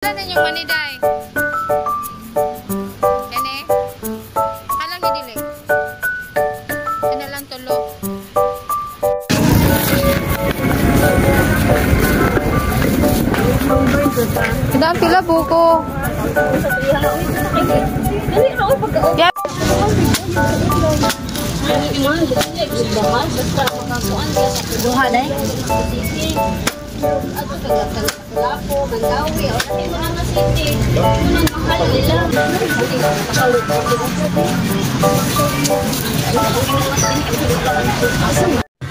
Wala na yung maniday. Yan eh. Halang ni dili. Yan lang tulo. Kadang pila buko. Yeah.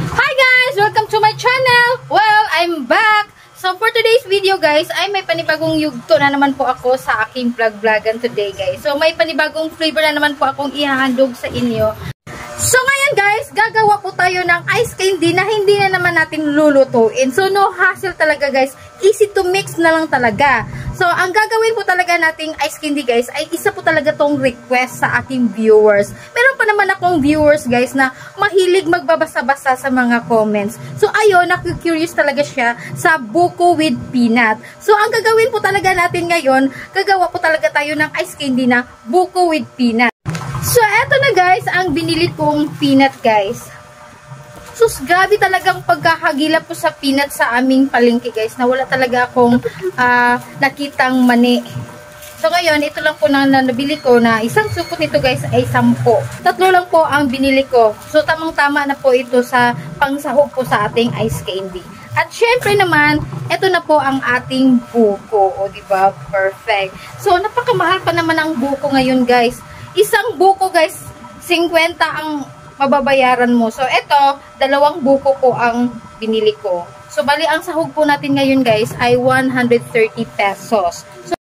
Hi guys! Welcome to my channel! Well, I'm back! So for today's video guys, ay may panibagong yugto na naman po ako sa aking vlog-vlogan today guys. So may panibagong flavor na naman po akong ihahandog sa inyo. So ngayon guys, gagawa po tayo ng ice candy na hindi na naman natin lulutuin. So no hassle talaga guys, easy to mix na lang talaga. So ang gagawin po talaga nating ice candy guys ay isa po talaga tong request sa aking viewers. Meron pa naman akong viewers guys na mahilig magbabasa-basa sa mga comments. So ayun, naku-curious talaga siya sa buko with peanut. So ang gagawin po talaga natin ngayon, gagawa po talaga tayo ng ice candy na buko with peanut. So, eto na guys, ang binili kong peanut guys. Sus, grabe talagang pagkakagila po sa peanut sa aming palengke guys, na wala talaga akong nakitang mani. So, ngayon, ito lang po na nabili ko na isang supot nito guys ay 10. Tatlo lang po ang binili ko. So, tamang-tama na po ito sa pangsahog po sa ating ice candy. At syempre naman, ito na po ang ating buko. O, diba? Perfect. So, napakamahal pa naman ang buko ngayon guys. Isang buko guys, 50 ang mababayaran mo. So, ito, 2 buko po ang binili ko. So, bali, ang sahog po natin ngayon guys ay 130 pesos. So,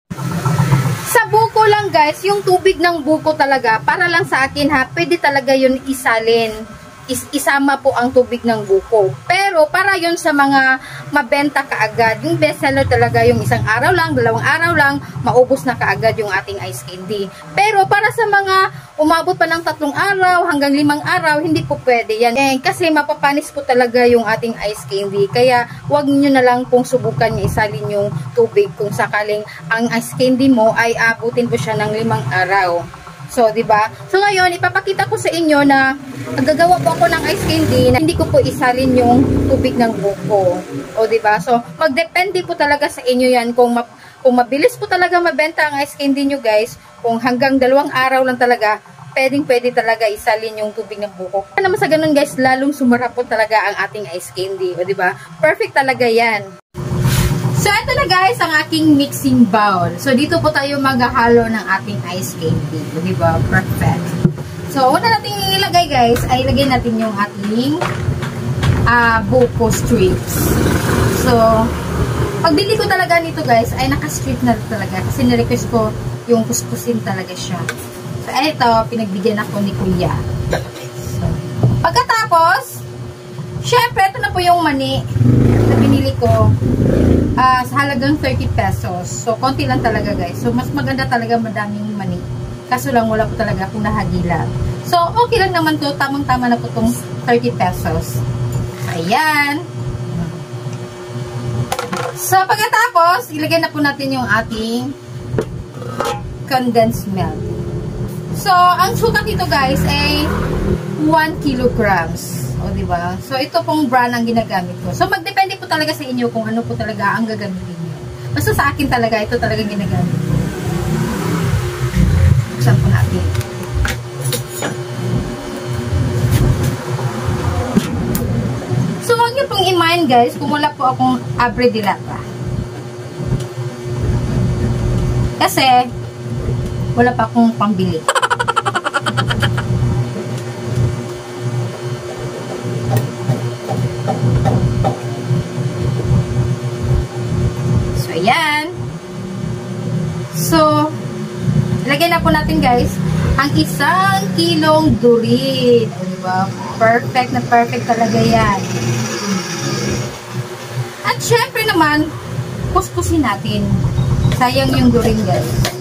sa buko lang guys, yung tubig ng buko talaga, para lang sa akin ha, pwede talaga yun isalin. Isama po ang tubig ng buko. Pero para yun sa mga mabenta kaagad, yung bestseller talaga yung isang araw lang, 2 araw lang, maubos na kaagad yung ating ice candy. Pero para sa mga umabot pa ng 3 araw hanggang 5 araw, hindi po pwede yan. Kasi mapapanis po talaga yung ating ice candy. Kaya wag niyo na lang pong subukan niyo isalin yung tubig kung sakaling ang ice candy mo ay abutin po siya ng 5 araw. So, diba? So, ngayon, ipapakita ko sa inyo na gagawa po ako ng ice candy na hindi ko po isalin yung tubig ng buko. O, diba? So, magdepende po talaga sa inyo yan. Kung mabilis po talaga mabenta ang ice candy nyo, guys, kung hanggang 2 araw lang talaga, pwede talaga isalin yung tubig ng buko. Kaya naman sa ganun, guys, lalong sumarap po talaga ang ating ice candy. O, diba? Perfect talaga yan. So, ito na guys, ang aking mixing bowl. So, dito po tayo maghahalo ng ating ice candy. Diba? Perfect. So, una natin ilagay guys, ay ilagay natin yung ating buko strips. So, pagbili ko talaga nito guys, ay naka-strip na talaga. Kasi nirequest ko yung kuskusin talaga siya. So, ito, pinagbigyan ako ni Kuya. So, pagkatapos, syempre, ito na po yung mani na binili ko. Sa halagang 30 pesos. So, konti lang talaga guys. So, mas maganda talaga madaming mani. Kaso lang wala po talaga akong nahagila. So, okay lang naman to. Tamang-tama na po itong 30 pesos. Ayan. So, pagkatapos, ilagay na po natin yung ating condensed milk. So, ang sukat nito guys ay 1 kilograms. O, diba? So, ito pong brand ang ginagamit ko. So, magdepende po talaga sa inyo kung ano po talaga ang gagamitin nyo. Basta sa akin talaga, ito talaga ginagamit ko. Buksan po natin. So, huwag nyo pong i-mind guys kung wala po akong abre de lata. Kasi, wala pa akong pambili. Ayan. So, ilagay na po natin guys ang 1 kilong durin. O, diba? Perfect na perfect talaga yan. At syempre naman, kuskusin natin. Sayang yung durin guys.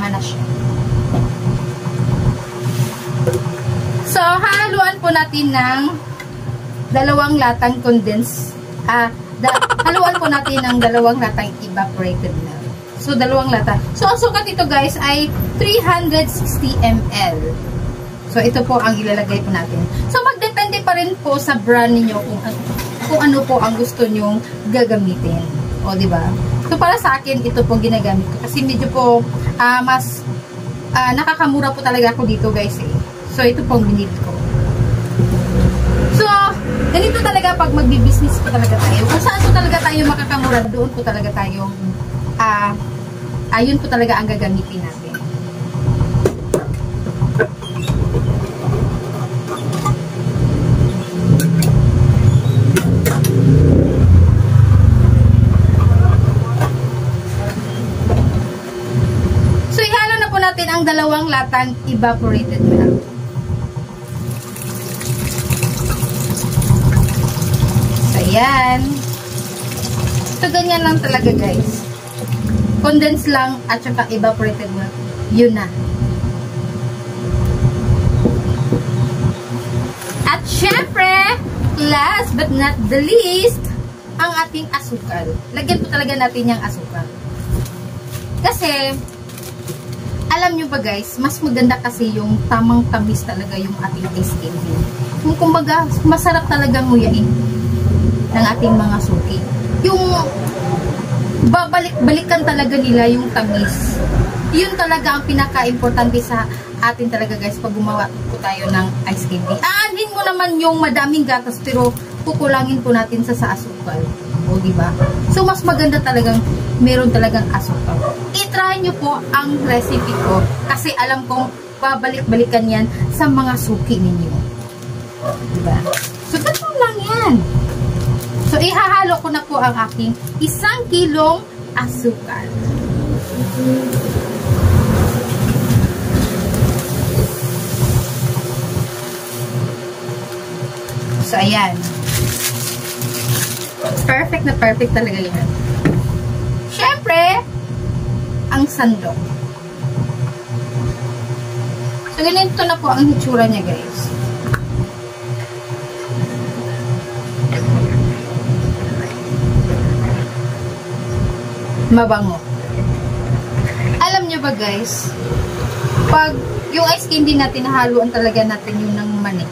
tama na siya. So, haluan po natin ng 2 latang condensed, haluan po natin ng 2 latang evaporated milk. So, 2 lata. So, ang sukat ito guys ay 360 ml. So, ito po ang ilalagay po natin. So, magdepende pa rin po sa brand niyo kung ano po ang gusto nyong gagamitin. O, diba? So, para sa akin, ito po ginagamit ko. Kasi medyo po, mas nakakamura po talaga ako dito guys eh. So, ito po ang binili ko. So, ganito talaga pag magbi-business po talaga tayo. Kung saan po talaga tayo makakamura, doon po talaga tayo, ayun po talaga ang gagamitin natin. So, ihalo na po natin ang 2 latang evaporated milk. Ayan. So, ganyan lang talaga, guys. Condense lang at saka evaporated milk. Yun na. At syempre, last but not the least, ang ating asukal. Lagyan po talaga natin yung asukal. Kasi, alam nyo ba guys, mas maganda kasi yung tamang tamis talaga yung ating ice candy. Kung kumbaga, masarap talaga nguyain ng ating mga suki. Yung babalik-balikan talaga nila yung tamis. Yun talaga ang pinaka-importante sa atin talaga guys pag gumawa po tayo ng ice candy. Aanhin mo naman yung madaming gatas pero kukulangin po natin sa asukal. O diba? So mas maganda talagang meron talagang asukal. I-try nyo po ang recipe ko kasi alam kong babalik-balikan yan sa mga suki ninyo. Diba? So ganun lang yan. So, ihahalo ko na po ang aking 1 kilong asukal. So, ayan. Perfect na perfect talaga yan. Siyempre, ang sandok. So, ganito na po ang hitsura niya, guys. Mabango. Alam nyo ba guys, pag yung ice candy natin, haluan talaga natin yung ng mani.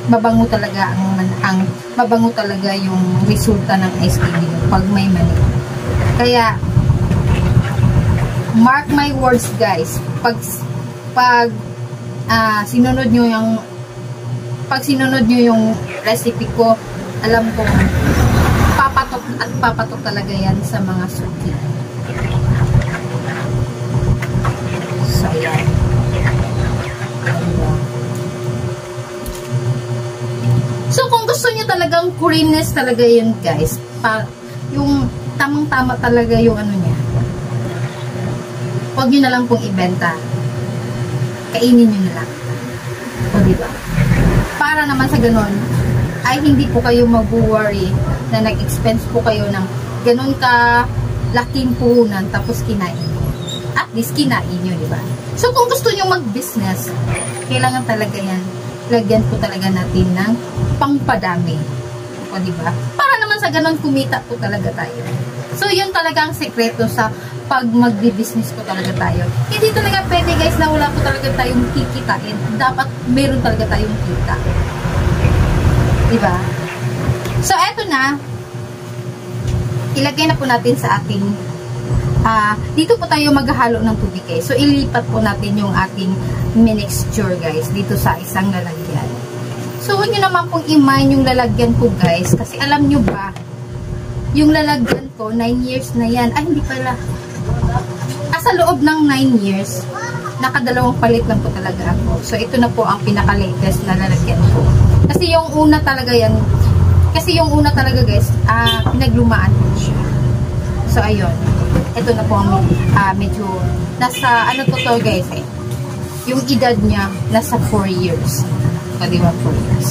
Mabango talaga mabango talaga yung resulta ng ice candy pag may mani. Kaya, mark my words guys, pag sinunod nyo yung recipe ko, alam ko, papatok talaga yan sa mga suki. So, ayan. So, kung gusto nyo talagang creaminess talaga yun, guys, yung tamang-tama talaga yung ano niya, huwag nyo na lang pong ibenta. Kainin nyo na lang. O, diba? Para naman sa ganon, ay hindi po kayo mag-worry na nag-expense po kayo ng ganun ka laking puhunan tapos kinain nyo. At least kinain nyo, diba? So, kung gusto nyo mag-business, kailangan talaga yan. Lagyan po talaga natin ng pangpadami. O, diba? Para naman sa ganun, kumita po talaga tayo. So, yun talaga ang sekreto sa pag mag-business po talaga tayo. Hindi talaga pwede guys na wala po talaga tayong kikitain. Dapat meron talaga tayong kita. Diba? So, eto na. Ilagay na po natin sa ating dito po tayo maghahalo ng tubig guys. So, ilipat po natin yung ating mixture guys dito sa isang lalagyan. So, huwag nyo naman pong i-mind yung lalagyan ko guys. Kasi alam nyo ba, yung lalagyan ko, 9 years na yan. Ay, hindi pala. Sa loob ng 9 years, nakadalawang palit lang po talaga ako. So, ito na po ang pinaka-latest na lalagyan ko. Kasi yung una talaga guys, pinaglumaan ko siya. So, ayun. Ito na po ang medyo, nasa, ano to guys eh. Yung edad niya, nasa 4 years. O, diba 4 years.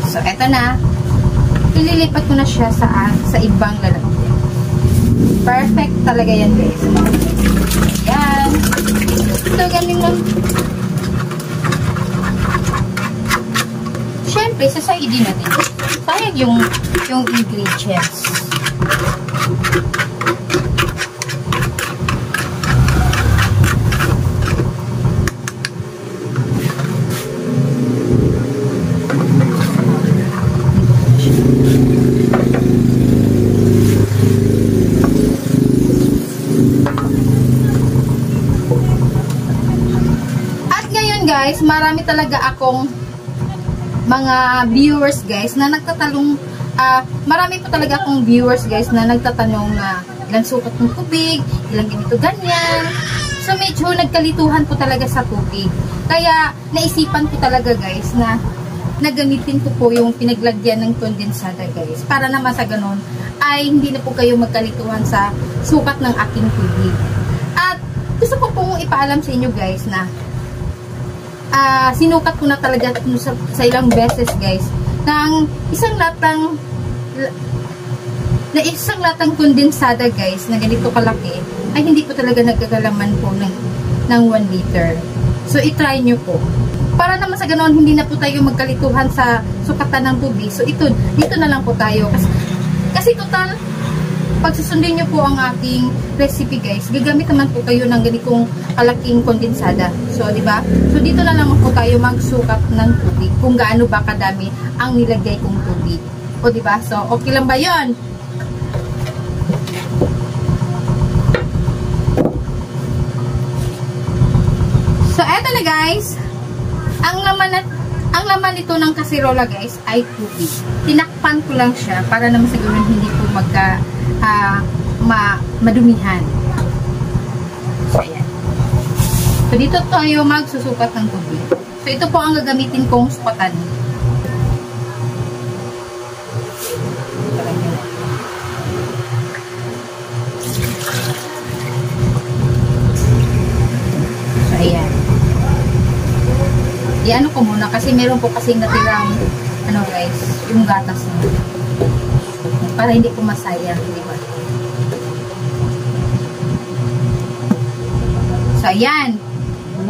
So, ito na. Ililipat ko na siya sa ibang lalagyan. Perfect talaga yan guys. Yan. naman. Siyempre, sasaidin natin. Sayang yung ingredients. Guys, marami talaga akong mga viewers guys na nagtatanong, marami po talaga akong viewers guys na nagtatanong na ilang sukat ng tubig, ilang ganito ganyan. So medyo nagkalituhan po talaga sa tubig. Kaya naisipan ko talaga guys na nagamitin ko po yung pinaglagyan ng kondensada guys. Para naman sa ganun ay hindi na po kayo magkalituhan sa sukat ng aking tubig. At gusto ko pong ipaalam sa inyo guys na sinukat ko na talaga sa ilang beses guys ng isang latang kondensada guys na ganito kalaki ay hindi po talaga nagkakalaman po ng 1 liter. So i-try nyo po para naman sa ganoon hindi na po tayo magkalituhan sa sukatan ng tubig. So dito na lang po tayo kasi total pag susundin nyo po ang ating recipe guys, gagamit naman po kayo ng ganitong kalaking kondensada. So, di ba? So, dito na lang po tayo magsukat ng tubig kung gaano ba kadami ang nilagay kong tubig. O, di ba? So, okay lang ba yun? So, eto na guys. Ang laman nito ng kasirola guys ay tubig. Tinakpan ko lang siya para naman sa ganun hindi po madumihan. So, ayan. So, dito tayo magsusukat ng tubig. So, ito po ang gagamitin kong sukatan. So, ayan. Iano ko muna kasi meron po kasing natirang guys, yung gatas na. Para hindi po masayang, di ba? So, ayan. 1.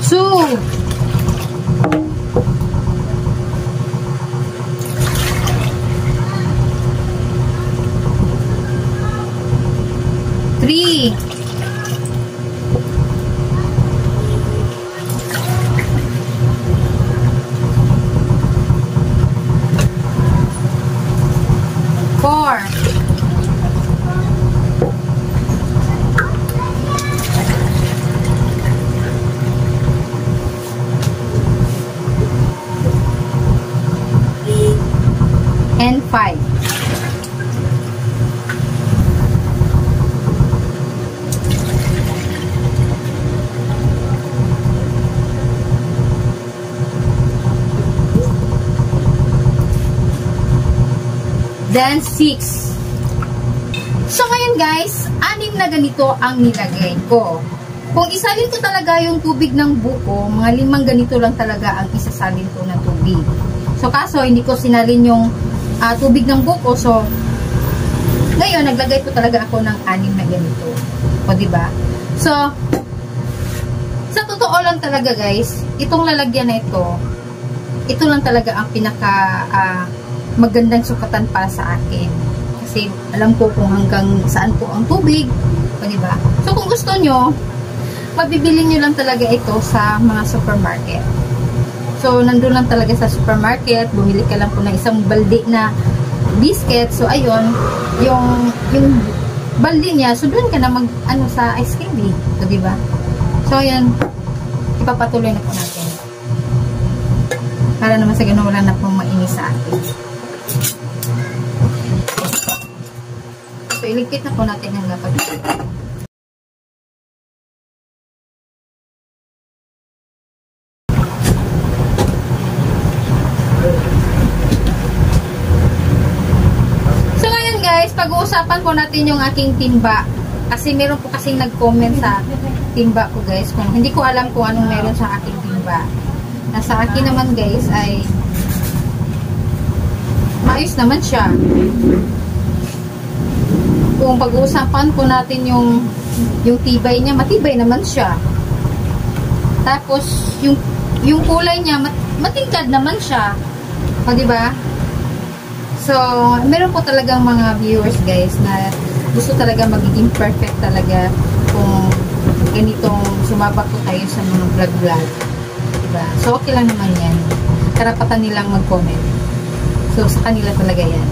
2. 3. 4. 5. Then 6. So ngayon guys, 6 na ganito ang nilagay ko. Kung isalin ko talaga yung tubig ng buko, mga 5 ganito lang talaga ang isasalin ko ng tubig. So kaso hindi ko sinalin yung tubig ng buko. So ngayon naglagay ko talaga ako ng 6 na ganito. O diba? So sa totoo lang talaga guys, itong lalagyan na ito lang talaga ang pinaka magandang sukatan para sa akin. Kasi alam ko kung hanggang saan po ang tubig. O, diba? So, kung gusto nyo, mabibili nyo lang talaga ito sa mga supermarket. So, nandun lang talaga sa supermarket. Bumili ka lang po ng isang balde na biscuit. So, ayun, yung balde niya, so doon ka na sa ice candy. So, diba? So, ayun, ipapatuloy na po natin. Para naman sa ganun, wala na pong mainis sa atin. So, iligpit na po natin ang lapag. So, ngayon guys, pag-uusapan po natin yung aking timba. Kasi meron po kasing nag-comment sa timba ko guys. Kung hindi ko alam kung anong meron sa aking timba. Nasa akin naman guys ay maayos naman siya. Kung pag-uusapan po natin yung tibay niya, matibay naman siya. Tapos, yung kulay niya, matingkad naman siya. O, diba? So, meron po talagang mga viewers, guys, na gusto talaga magiging perfect talaga kung ganitong sumabak po tayo sa mga vlog-vlog. Diba? So, okay lang naman yan. Karapatan nilang mag-comment. So, sa kanila talaga yan.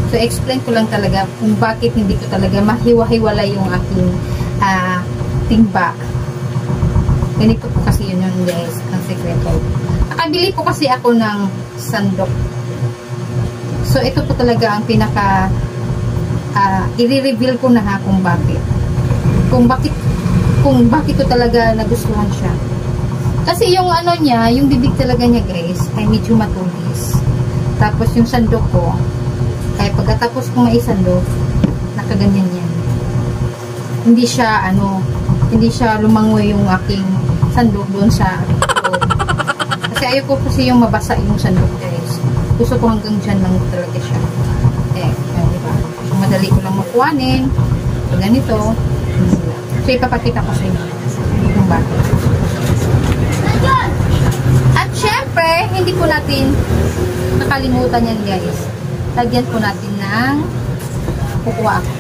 So, explain ko lang talaga kung bakit hindi ko talaga mahiwa-hiwala yung aking timba. Ganito po kasi yun guys, ang sekreto. Nakabili po kasi ako ng sandok. So, ito po talaga ang pinaka i-reveal ko na ha kung bakit. Kung bakit ko talaga nagustuhan siya. Kasi yung ano niya, yung bibig talaga niya guys, ay medyo matulis. Tapos yung sandok ko, kaya pagkatapos kong maisandok, nakaganyan yan. Hindi siya lumangoy yung aking sandok doon sa loob. Kasi ayoko kasi yung mabasa yung sandok guys. Gusto ko hanggang dyan lang talaga siya. Diba? So, madali ko lang makuhanin. So, ganito. So, ipapakita ko sa inyo kung bakit. At syempre, hindi po natin nakalimutan yan guys. Lagyan po natin ng kukuha ako.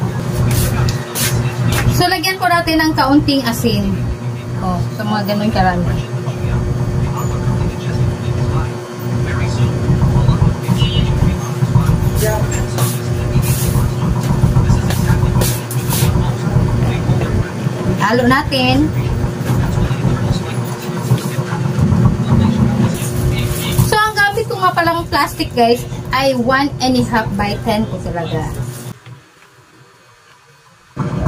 So, lagyan po natin ng kaunting asin. O, sa mga ganun karami. Halo natin. So, ang gamit ko nga palang plastic guys ay 1.5 by 10 po talaga.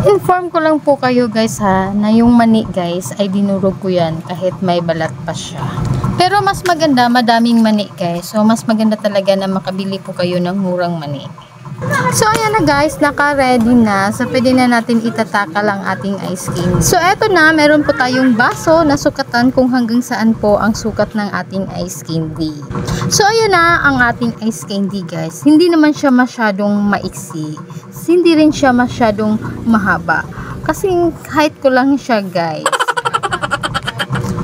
Inform ko lang po kayo guys ha, na yung mani guys ay dinurog ko yan kahit may balat pa siya. Pero mas maganda, madaming mani guys. So, mas maganda talaga na makabili po kayo ng murang mani. So, ayan na guys, naka-ready na. So, pwede na natin itatakal ang ating ice candy. So, eto na, meron po tayong baso na sukatan kung hanggang saan po ang sukat ng ating ice candy. So, ayan na ang ating ice candy guys. Hindi naman siya masyadong maiksi. Hindi rin siya masyadong mahaba. Kasi height ko lang siya guys.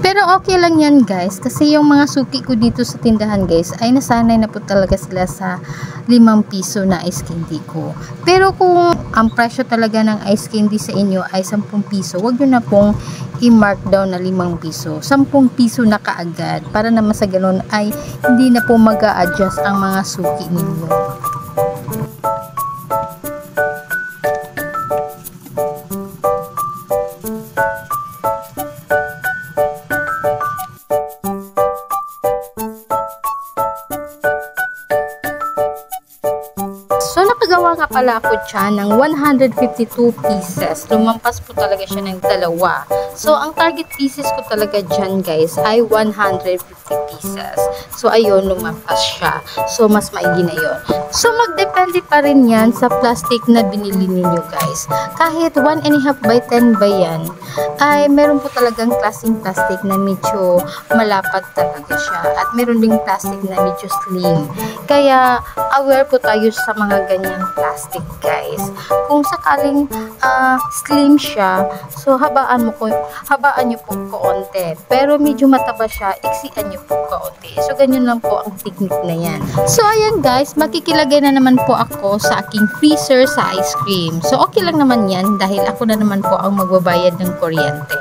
Pero okay lang yan guys. Kasi yung mga suki ko dito sa tindahan guys, ay nasanay na po talaga sila sa 5 piso na ice candy ko. Pero kung ang presyo talaga ng ice candy sa inyo ay 10 piso, wag nyo na pong i-mark down na 5 piso. 10 piso na kaagad. Para naman sa ganun ay hindi na po mag-a-adjust ang mga suki ninyo. So, nakagawa nga pala ako siya ng 152 pieces. Lumampas po talaga siya ng 2. So, ang target pieces ko talaga dyan, guys, ay 150 pieces. So, ayun, lumampas siya. So, mas maigi na yun. So, magdepende pa rin yan sa plastic na binili ninyo, guys. Kahit 1.5 by 10 ba yan, ay meron po talagang klaseng plastic na medyo malapad talaga siya. At meron ding plastic na medyo slim. Kaya, aware po tayo sa mga ganyang plastic guys. Kung sakaling slim siya, so habaan nyo po kaunti. Pero medyo mataba siya, iksian nyo po kaunti. So ganyan lang po ang technique na yan. So ayan guys, makikilagay na naman po ako sa aking freezer sa ice cream. So okay lang naman yan dahil ako na naman po ang magbabayad ng kuryente.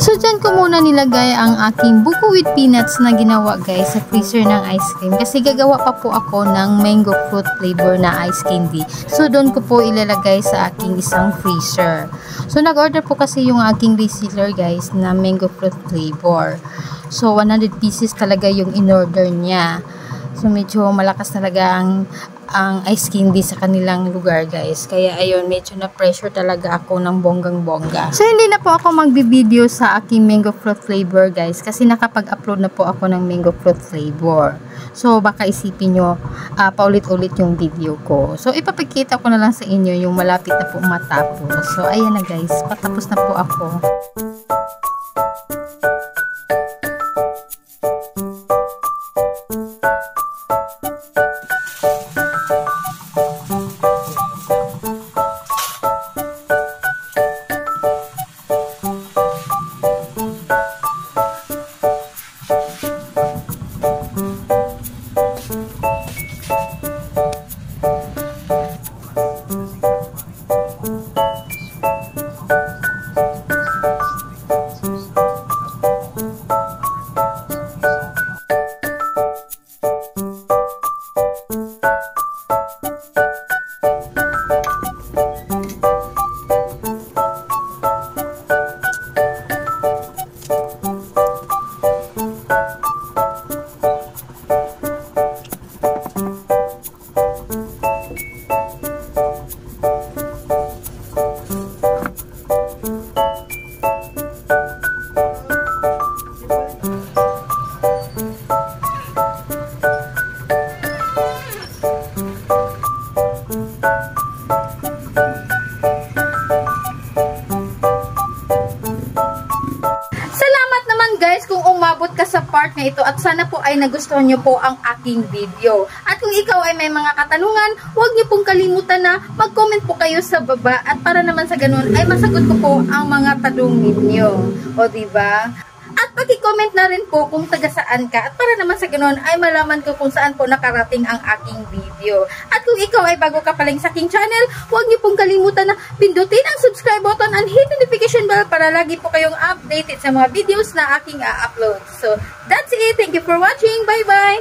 So, dyan ko muna nilagay ang aking buko with peanuts na ginawa guys sa freezer ng ice cream. Kasi gagawa pa po ako ng mango fruit flavor na ice candy. So, doon ko po ilalagay sa aking isang freezer. So, nag-order po kasi yung aking reseller guys na mango fruit flavor. So, 100 pieces talaga yung in-order niya. So, medyo malakas talaga ang ice candy sa kanilang lugar, guys. Kaya, ayun, medyo na-pressure talaga ako ng bonggang-bongga. So, hindi na po ako magbi-video sa aking mango fruit flavor, guys. Kasi nakapag-upload na po ako ng mango fruit flavor. So, baka isipin nyo, paulit-ulit yung video ko. So, ipapakita ko na lang sa inyo yung malapit na po matapos. So, ayan na, guys. Patapos na po ako. Umabot ka sa part na ito at sana po ay nagustuhan nyo po ang aking video. At kung ikaw ay may mga katanungan, huwag nyo pong kalimutan na mag-comment po kayo sa baba at para naman sa ganun ay masagot ko po ang mga tanong ninyo. O diba? At paki-comment na rin po kung taga saan ka at para naman sa ganun ay malaman ko kung saan po nakarating ang aking video. At kung ikaw ay bago ka pa lang sa aking channel, huwag niyo pong kalimutan na pindutin ang subscribe button and hit notification bell para lagi po kayong updated sa mga videos na aking upload. So, that's it. Thank you for watching. Bye-bye!